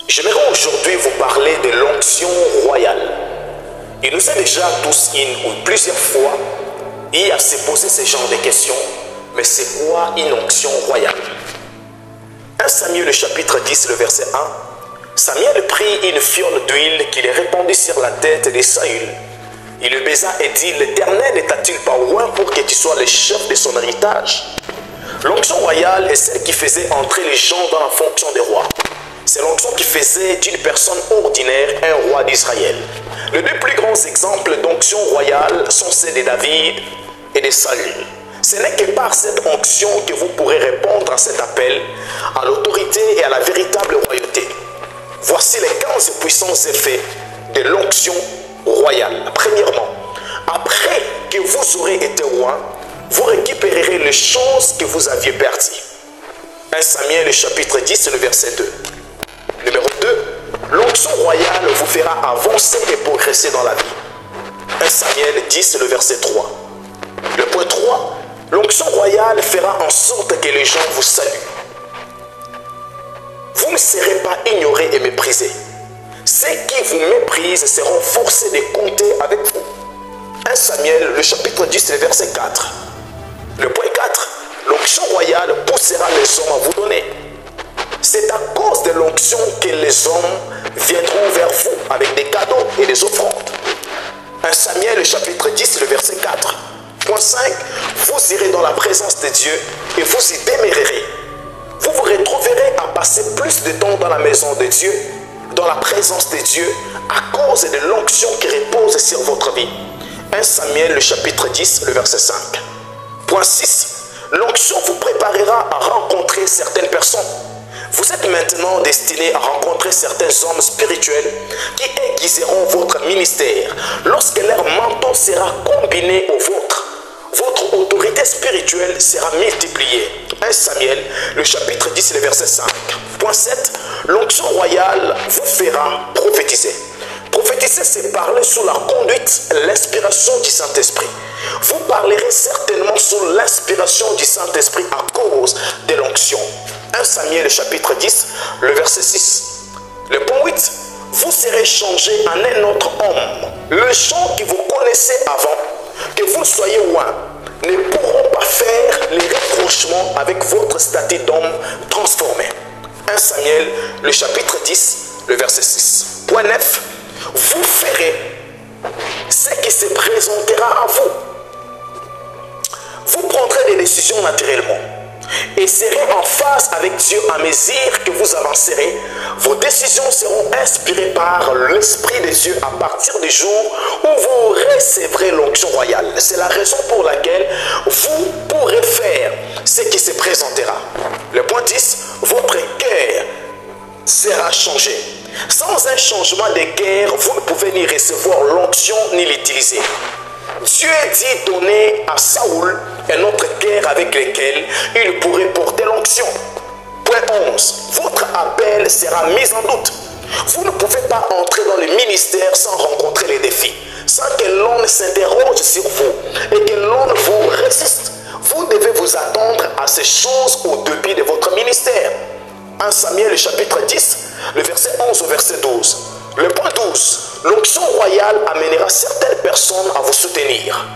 J'aimerais aujourd'hui vous parler de l'onction royale. Il nous est déjà tous une ou plusieurs fois eu à se poser ce genre de questions. Mais c'est quoi une onction royale? 1 Samuel le chapitre 10, le verset 1. Samuel prit une fiole d'huile qu'il répandit sur la tête de Saül. Il le baisa et dit, l'Éternel ne t'a-t-il pas oint pour que tu sois le chef de son héritage? L'onction royale est celle qui faisait entrer les gens dans la fonction de roi. C'est l'onction qui faisait d'une personne ordinaire un roi d'Israël. Les deux plus grands exemples d'onction royale sont ceux de David et de Saül. Ce n'est que par cette onction que vous pourrez répondre à cet appel, à l'autorité et à la véritable royauté. Voici les 15 puissants effets de l'onction royale. Premièrement, après que vous aurez été roi, vous récupérerez les choses que vous aviez perdues. 1 Samuel le chapitre 10, le verset 2. Numéro 2, l'onction royale vous fera avancer et progresser dans la vie. 1 Samuel 10, le verset 3. Le point 3, l'onction royale fera en sorte que les gens vous saluent. Vous ne serez pas ignorés et méprisés. Ceux qui vous méprisent seront forcés de compter avec vous. 1 Samuel, le chapitre 10, le verset 4. Le point 4, l'onction royale poussera les hommes à vous donner. C'est à cause de l'onction que les hommes viendront vers vous avec des cadeaux et des offrandes. 1 Samuel, le chapitre 10, le verset 4. Point 5, vous irez dans la présence de Dieu et vous y demeurerez. Vous vous retrouverez à passer plus de temps dans la maison de Dieu, dans la présence de Dieu, à cause de l'onction qui repose sur votre vie. 1 Samuel, le chapitre 10, le verset 5. Point 6, l'onction vous préparera à rencontrer certaines personnes. Vous êtes maintenant destiné à rencontrer certains hommes spirituels qui aiguiseront votre ministère. Lorsque leur menton sera combiné au vôtre, votre autorité spirituelle sera multipliée. 1 Samuel, le chapitre 10, le verset 5. Point 7, l'onction royale vous fera prophétiser. Prophétiser, c'est parler sous la conduite, l'inspiration du Saint-Esprit. Vous parlerez certainement sous l'inspiration du Saint-Esprit à cause de l'onction. 1 Samuel, chapitre 10, le verset 6. Le point 8, vous serez changé en un autre homme. Les gens que vous connaissez avant, que vous soyez loin, ne pourront pas faire les rapprochements avec votre statut d'homme transformé. 1 Samuel, le chapitre 10, le verset 6. Point 9, vous ferez ce qui se présentera à vous. Vous prendrez des décisions naturellement et serez en phase avec Dieu à mesure que vous avancerez. Vos décisions seront inspirées par l'Esprit de Dieu à partir du jour où vous recevrez l'onction royale. C'est la raison pour laquelle vous pourrez faire ce qui se présentera. Le point 10, votre cœur sera changé. Sans un changement de cœur, vous ne pouvez ni recevoir l'onction ni l'utiliser. Dieu dit donner à Saoul un autre cœur avec lequel il pourrait porter l'onction. Point 11. Votre appel sera mis en doute. Vous ne pouvez pas entrer dans le ministère sans rencontrer les défis, sans que l'on s'interroge sur vous et que l'on vous résiste. Vous devez vous attendre à ces choses au début de votre ministère. 1 Samuel, le chapitre 10, le verset 11 au verset 12. Le point 12, l'onction royale amènera certaines personnes à vous soutenir.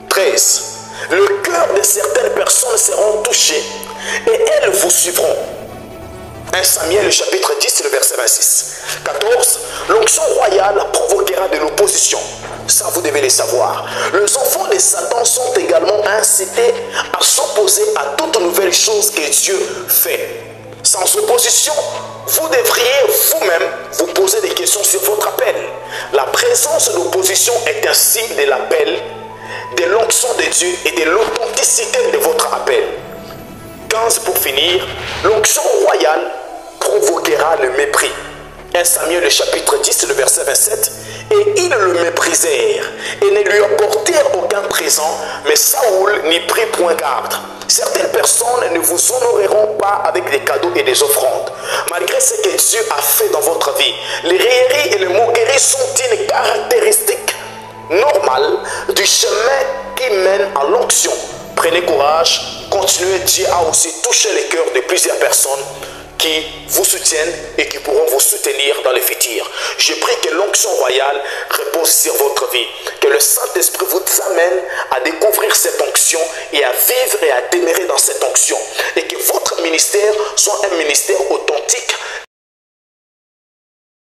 13, le cœur de certaines personnes seront touchés et elles vous suivront. 1 Samuel, le chapitre 10, le verset 26. 14, l'onction royale provoquera de l'opposition. Ça, vous devez le savoir. Les enfants de Satan sont également incités à s'opposer à toute nouvelle chose que Dieu fait. Sans opposition, vous devriez vous-même vous poser des questions sur votre appel. La présence d'opposition est un signe de l'appel, de l'onction de Dieu et de l'authenticité de votre appel. 15 pour finir, l'onction royale provoquera le mépris. 1 Samuel, le chapitre 10, le verset 27. Et ils le méprisèrent et ne lui apportèrent aucun présent, mais Saoul n'y prit point garde. Certaines personnes ne vous honoreront pas avec des cadeaux et des offrandes. Malgré ce que Dieu a fait dans votre vie, les railleries et les moqueries sont une caractéristique normale du chemin qui mène à l'onction. Prenez courage, continuez. Dieu a aussi touché les cœurs de plusieurs personnes qui vous soutiennent et qui pourront vous soutenir dans le futur. Je prie que l'onction royale repose sur votre vie. Que le Saint-Esprit vous amène à découvrir cette onction et à vivre et à demeurer dans cette onction. Et que votre ministère soit un ministère authentique,